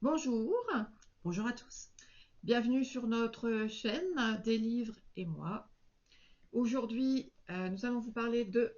Bonjour, Bonjour à tous. bienvenue sur notre chaîne des livres et moi. Aujourd'hui, nous allons vous parler de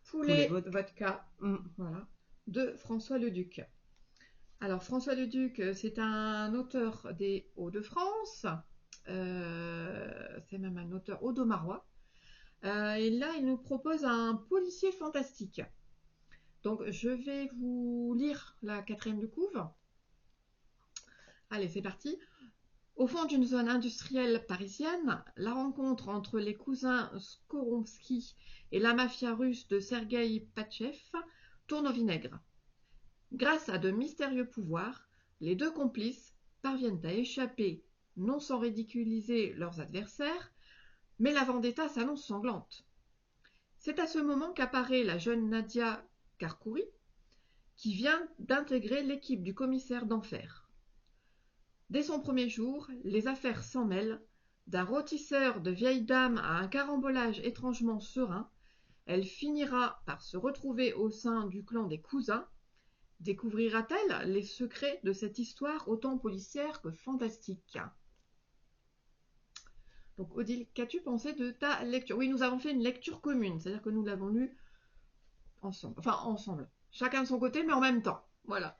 Poulet Poulet vodka. Vodka, Mm. voilà, de François Leduc. Alors François Leduc, c'est un auteur des Hauts-de-France, c'est même un auteur audomarois. Et là, il nous propose un policier fantastique. Donc je vais vous lire la quatrième de couve. Allez, c'est parti. Au fond d'une zone industrielle parisienne, la rencontre entre les cousins Skoromski et la mafia russe de Sergueï Patchev tourne au vinaigre. Grâce à de mystérieux pouvoirs, les deux complices parviennent à échapper, non sans ridiculiser leurs adversaires, mais la vendetta s'annonce sanglante. C'est à ce moment qu'apparaît la jeune Nadia Karkouri, qui vient d'intégrer l'équipe du commissaire d'enfer. Dès son premier jour, les affaires s'en mêlent. D'un rôtisseur de vieille dame à un carambolage étrangement serein, elle finira par se retrouver au sein du clan des cousins. Découvrira-t-elle les secrets de cette histoire autant policière que fantastique? Donc Odile, qu'as-tu pensé de ta lecture? Oui, nous avons fait une lecture commune, c'est-à-dire que nous l'avons lu ensemble. Enfin, ensemble. Chacun de son côté, mais en même temps. Voilà.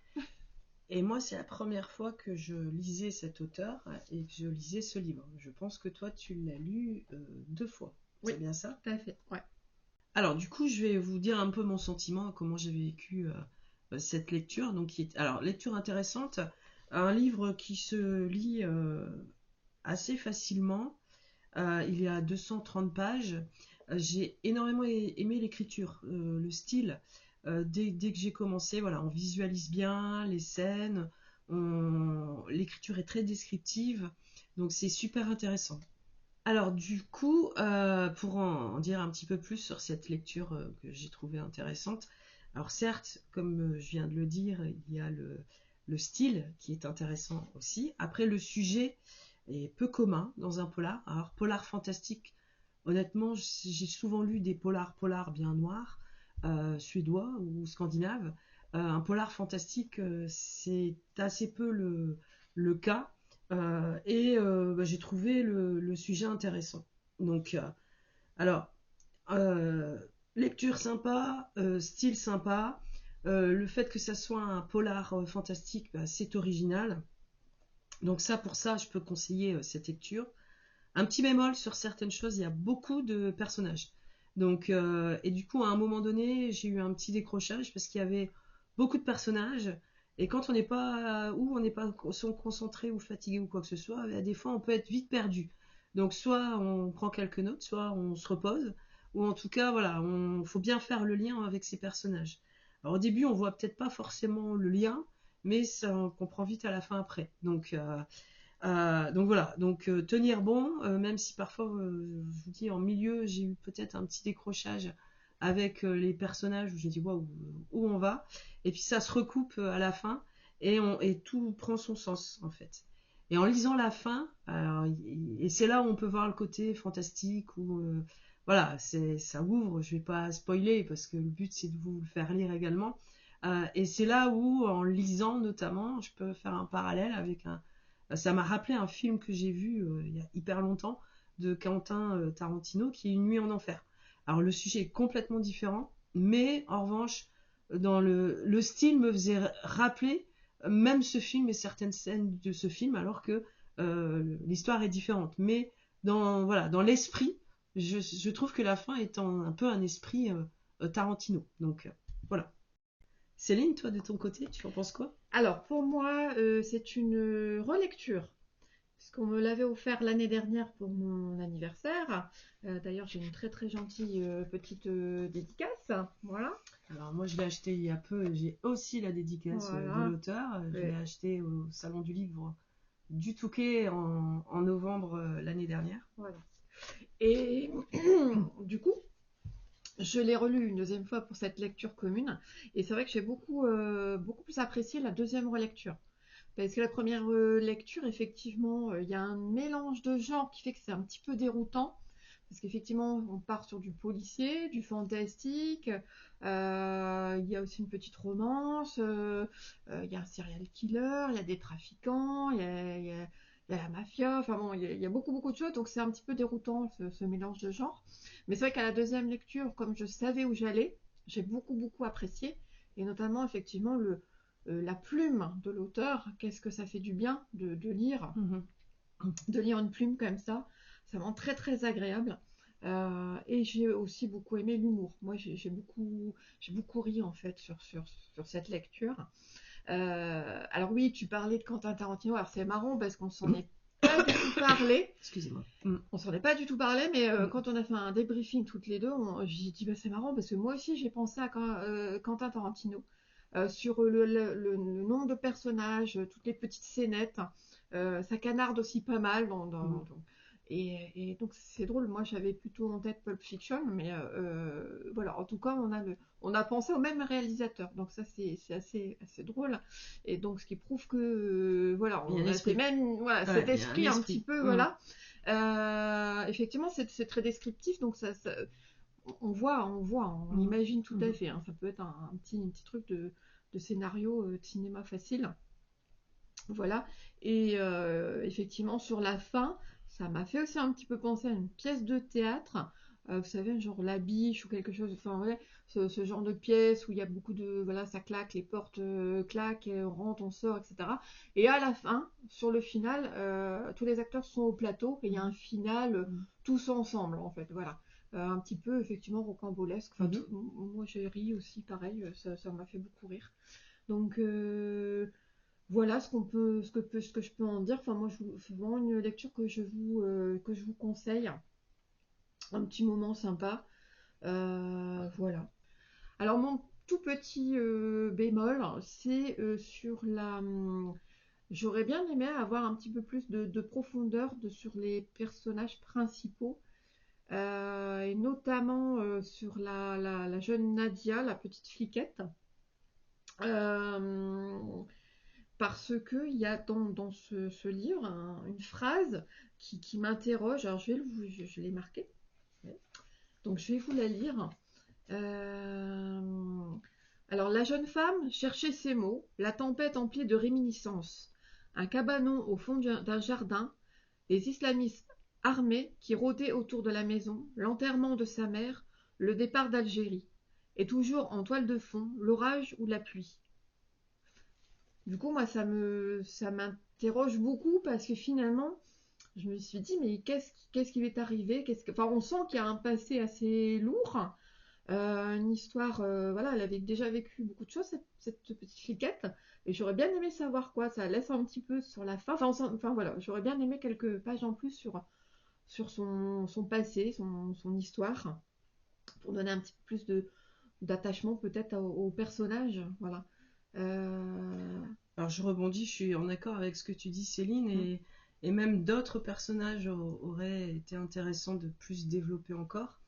Et moi, c'est la première fois que je lisais cet auteur et que je lisais ce livre. Je pense que toi, tu l'as lu deux fois. Oui, C'est bien ça? tout à fait. Ouais. Alors, du coup, je vais vous dire un peu mon sentiment, comment j'ai vécu cette lecture. Alors, lecture intéressante, un livre qui se lit assez facilement. Il y a 230 pages. J'ai énormément aimé l'écriture, le style. Dès que j'ai commencé, voilà, on visualise bien les scènes, l'écriture est très descriptive, donc c'est super intéressant. Alors du coup, pour en dire un petit peu plus sur cette lecture que j'ai trouvée intéressante, alors certes, comme je viens de le dire, il y a le style qui est intéressant aussi. Après, le sujet est peu commun dans un polar. Alors polar fantastique, honnêtement, j'ai souvent lu des polars bien noirs, suédois ou scandinaves. Un polar fantastique, c'est assez peu le cas. J'ai trouvé le sujet intéressant. Donc, alors, euh, lecture sympa, style sympa. Le fait que ça soit un polar fantastique, bah, c'est original. Donc ça, pour ça, je peux conseiller cette lecture. Un petit bémol sur certaines choses, il y a beaucoup de personnages. Donc, et du coup, à un moment donné, j'ai eu un petit décrochage parce qu'il y avait beaucoup de personnages. Et quand on n'est pas ou on n'est pas concentré ou fatigué ou quoi que ce soit, des fois on peut être vite perdu. Donc soit on prend quelques notes, soit on se repose, ou en tout cas voilà, on faut bien faire le lien avec ces personnages. Alors au début on voit peut-être pas forcément le lien, mais ça on comprend vite à la fin après. Donc voilà, tenir bon, même si parfois, je vous dis, en milieu, j'ai eu peut-être un petit décrochage avec les personnages où j'ai dit waouh, où on va, et puis ça se recoupe à la fin et tout prend son sens en fait. Et en lisant la fin, et c'est là où on peut voir le côté fantastique où voilà, ça ouvre. Je vais pas spoiler parce que le but c'est de vous le faire lire également. Et c'est là où, en lisant notamment, je peux faire un parallèle avec ça m'a rappelé un film que j'ai vu il y a hyper longtemps de Quentin Tarantino qui est Une nuit en enfer. Alors le sujet est complètement différent, mais en revanche, dans le style me faisait rappeler même ce film et certaines scènes de ce film, alors que l'histoire est différente. Mais voilà, dans l'esprit, je trouve que la fin est un peu un esprit Tarantino. Donc voilà. Céline, toi de ton côté, tu en penses quoi? Alors, pour moi, c'est une relecture. Puisqu'on me l'avait offert l'année dernière pour mon anniversaire. D'ailleurs, j'ai une très très gentille petite dédicace. Voilà. Alors moi je l'ai acheté il y a peu, j'ai aussi la dédicace de Voilà. l'auteur. Je l'ai Ouais, acheté au Salon du Livre du Touquet en novembre l'année dernière. voilà. Et du coup, je l'ai relu une deuxième fois pour cette lecture commune. Et c'est vrai que j'ai beaucoup plus apprécié la deuxième relecture. Parce que la première lecture, effectivement, il y a un mélange de genres qui fait que c'est un petit peu déroutant. parce qu'effectivement, on part sur du policier, du fantastique, il y a aussi une petite romance, il y a un serial killer, il y a des trafiquants, il y a la mafia, enfin bon, il y a beaucoup, beaucoup de choses, donc c'est un petit peu déroutant ce mélange de genres. Mais c'est vrai qu'à la deuxième lecture, comme je savais où j'allais, j'ai beaucoup, beaucoup apprécié, et notamment, effectivement, la plume de l'auteur, qu'est-ce que ça fait du bien Mhm. de lire une plume comme ça. Ça rend très très agréable. Et j'ai aussi beaucoup aimé l'humour. Moi, j'ai beaucoup ri en fait sur cette lecture. Alors oui, tu parlais de Quentin Tarantino. Alors c'est marrant parce qu'on s'en est pas du tout parlé. Excusez-moi. On s'en est pas du tout parlé, mais Mm. quand on a fait un débriefing toutes les deux, j'ai dit bah, c'est marrant parce que moi aussi j'ai pensé à Quentin Tarantino. Sur le nombre de personnages, toutes les petites scénettes, ça canarde aussi pas mal Mm. et donc c'est drôle, moi j'avais plutôt en tête Pulp Fiction, mais voilà, en tout cas on a pensé au même réalisateur, donc ça c'est assez drôle, et donc ce qui prouve que voilà, Il y a un on a esprit. voilà, Ouais, cet il y a un esprit un petit esprit. peu, Mm. voilà. Effectivement c'est très descriptif, donc on Mm. imagine tout à Mhm. fait, hein. Ça peut être un petit truc de scénario de cinéma facile. Voilà. Et effectivement, sur la fin, ça m'a fait aussi un petit peu penser à une pièce de théâtre. Vous savez, genre La Biche ou quelque chose. Enfin, ouais, ce genre de pièce où il y a beaucoup de. Voilà, ça claque, les portes claquent, et on rentre, on sort, etc. Et à la fin, sur le final, tous les acteurs sont au plateau et il y a un final Mm. tous ensemble, en fait. Voilà. Un petit peu, effectivement, rocambolesque. Enfin, Mhm. moi, j'ai ri aussi, pareil, ça m'a fait beaucoup rire. Donc, voilà ce que je peux en dire. Enfin, moi, c'est vraiment une lecture que je vous conseille. Un petit moment sympa. Voilà. Alors, mon tout petit bémol, c'est sur la. J'aurais bien aimé avoir un petit peu plus de profondeur sur les personnages principaux. Et notamment sur la jeune Nadia, la petite fliquette. Euh, Parce que il y a dans ce livre une phrase qui m'interroge. Alors je l'ai marquée. Ouais. Donc je vais vous la lire. Euh, alors la jeune femme cherchait ses mots, la tempête emplie de réminiscences. Un cabanon au fond d'un jardin, les islamistes armés qui rôdaient autour de la maison, l'enterrement de sa mère, le départ d'Algérie. Et toujours en toile de fond, l'orage ou la pluie. Du coup, moi, ça m'interroge beaucoup parce que finalement, je me suis dit, mais qu'est-ce qui lui est arrivé? Enfin, on sent qu'il y a un passé assez lourd, une histoire, voilà, elle avait déjà vécu beaucoup de choses, cette petite fliquette, et j'aurais bien aimé savoir quoi. Ça laisse un petit peu sur la fin. Enfin voilà, j'aurais bien aimé quelques pages en plus sur son passé, son histoire, pour donner un petit peu plus d'attachement peut-être au personnage. Voilà. Euh, Alors je rebondis, je suis en accord avec ce que tu dis, Céline, mm, et même d'autres personnages auraient été intéressants de plus développer encore,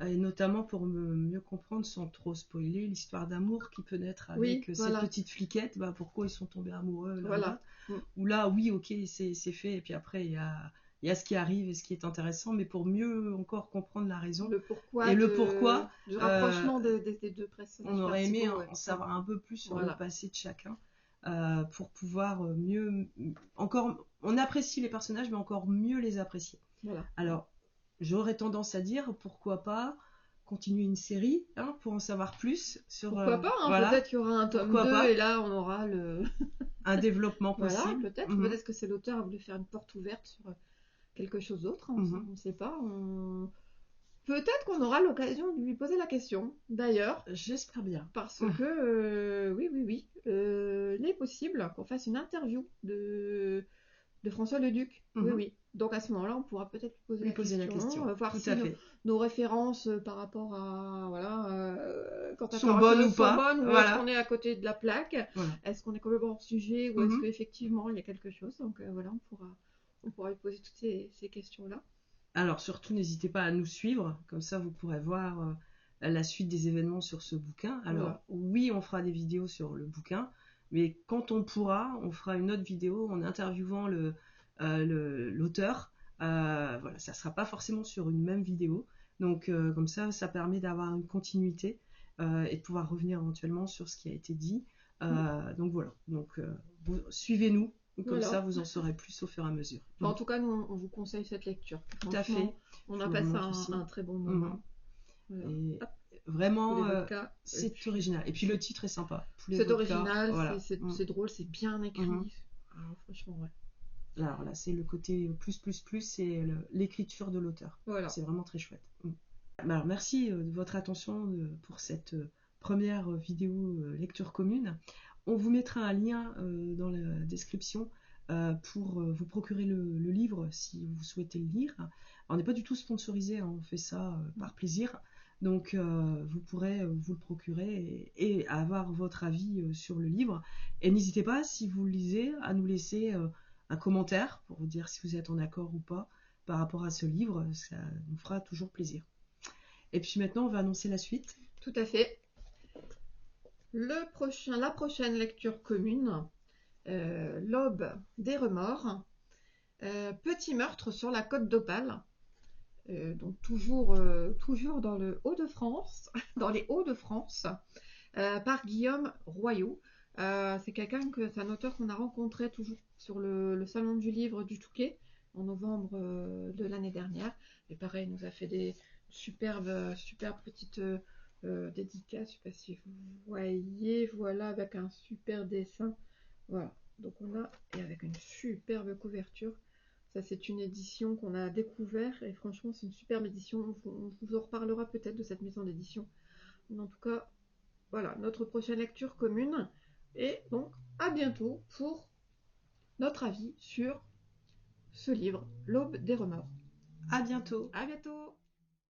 et notamment pour mieux comprendre, sans trop spoiler, l'histoire d'amour qui peut naître oui, avec cette voilà. petite fliquette, bah, pourquoi ils sont tombés amoureux l'un de Voilà. l'autre, Mm. ou là, oui, ok, c'est fait, et puis après, il y a ce qui arrive et ce qui est intéressant, mais pour mieux encore comprendre la raison Le pourquoi et le pourquoi, du euh, rapprochement des deux on personnages aurait aimé principaux. Ouais. en Mm. savoir un peu plus sur le Voilà. passé de chacun, pour pouvoir mieux. Encore, on apprécie les personnages, mais encore mieux les apprécier. Voilà. Alors, j'aurais tendance à dire, pourquoi pas continuer une série, hein, pour en savoir plus sur. Pourquoi pas, hein, Voilà, peut-être qu'il y aura un tome pourquoi 2 et pas, là on aura le. un développement Voilà, possible. peut-être. Mhm, Peut-être que c'est l'auteur a voulu faire une porte ouverte sur quelque chose d'autre. mhm. On ne sait pas. Peut-être qu'on aura l'occasion de lui poser la question, d'ailleurs. J'espère bien. Parce que, oui, oui, oui, il est possible qu'on fasse une interview de François Leduc. Oui, Mhm. oui. Donc à ce moment-là, on pourra peut-être lui poser Lui la poser la question, question. voir Tout si à fait. nos références par rapport à voilà, quand Sont bonnes Tarantino ou sont pas. bonnes, ou est-ce qu'on Voilà. est à côté de la plaque, Voilà. est-ce qu'on est complètement hors sujet, ou est-ce Mhm. qu'effectivement il y a quelque chose. Donc voilà, on pourra lui poser toutes ces questions-là. Alors surtout, n'hésitez pas à nous suivre, comme ça vous pourrez voir la suite des événements sur ce bouquin. Alors Voilà. oui, on fera des vidéos sur le bouquin, mais quand on pourra, on fera une autre vidéo en interviewant l'auteur, Voilà, ça sera pas forcément sur une même vidéo. Donc comme ça permet d'avoir une continuité et de pouvoir revenir éventuellement sur ce qui a été dit. Donc voilà, donc suivez-nous, comme ça Voilà. vous en saurez plus au fur et à mesure. Enfin, en tout cas, nous, on vous conseille cette lecture. Tout à fait. Franchement, on Je a vous passé remontre aussi. un très bon moment. Voilà. Et Hop, vraiment, poulet vodka. Et c'est puis, original. Et puis le titre est sympa. Poulet c'est vodka, original, voilà. c'est drôle, c'est bien écrit. Mhm. Alors, franchement, ouais. Alors là, c'est le côté plus, c'est l'écriture de l'auteur. Voilà. C'est vraiment très chouette. Alors, merci de votre attention pour cette première vidéo lecture commune. On vous mettra un lien dans la description pour vous procurer le livre si vous souhaitez le lire. Alors, on n'est pas du tout sponsorisé, hein, on fait ça par plaisir. Donc vous pourrez vous le procurer et avoir votre avis sur le livre. Et n'hésitez pas, si vous le lisez, à nous laisser un commentaire pour vous dire si vous êtes en accord ou pas par rapport à ce livre. Ça nous fera toujours plaisir. Et puis maintenant, on va annoncer la suite. Tout à fait. La prochaine lecture commune, L'Aube des remords, Petit meurtre sur la côte d'Opale. Donc toujours dans le Hauts-de-France, dans les Hauts-de-France, par Guillaume Royot. C'est un auteur qu'on a rencontré toujours sur le salon du livre du Touquet en novembre de l'année dernière. Et pareil, il nous a fait des superbes petites dédicaces. Je ne sais pas si vous voyez, voilà, avec un super dessin. Voilà, donc et avec une superbe couverture. Ça, c'est une édition qu'on a découvert et franchement, c'est une superbe édition. On vous en reparlera peut-être de cette maison d'édition. En tout cas, voilà, notre prochaine lecture commune. Et donc, à bientôt pour notre avis sur ce livre, L'Aube des remords. À bientôt. À bientôt!